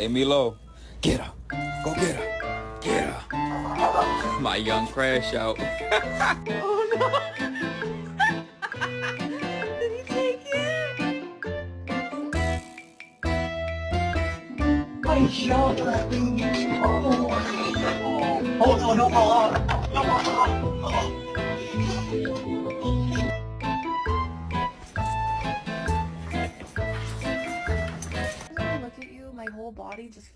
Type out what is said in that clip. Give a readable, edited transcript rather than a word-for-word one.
Hey, Milo, get her. Go get her. Get her. My young crash out. Oh no! Did he take it? I shot her. Oh no, no more. No more. Look at you, my whole body just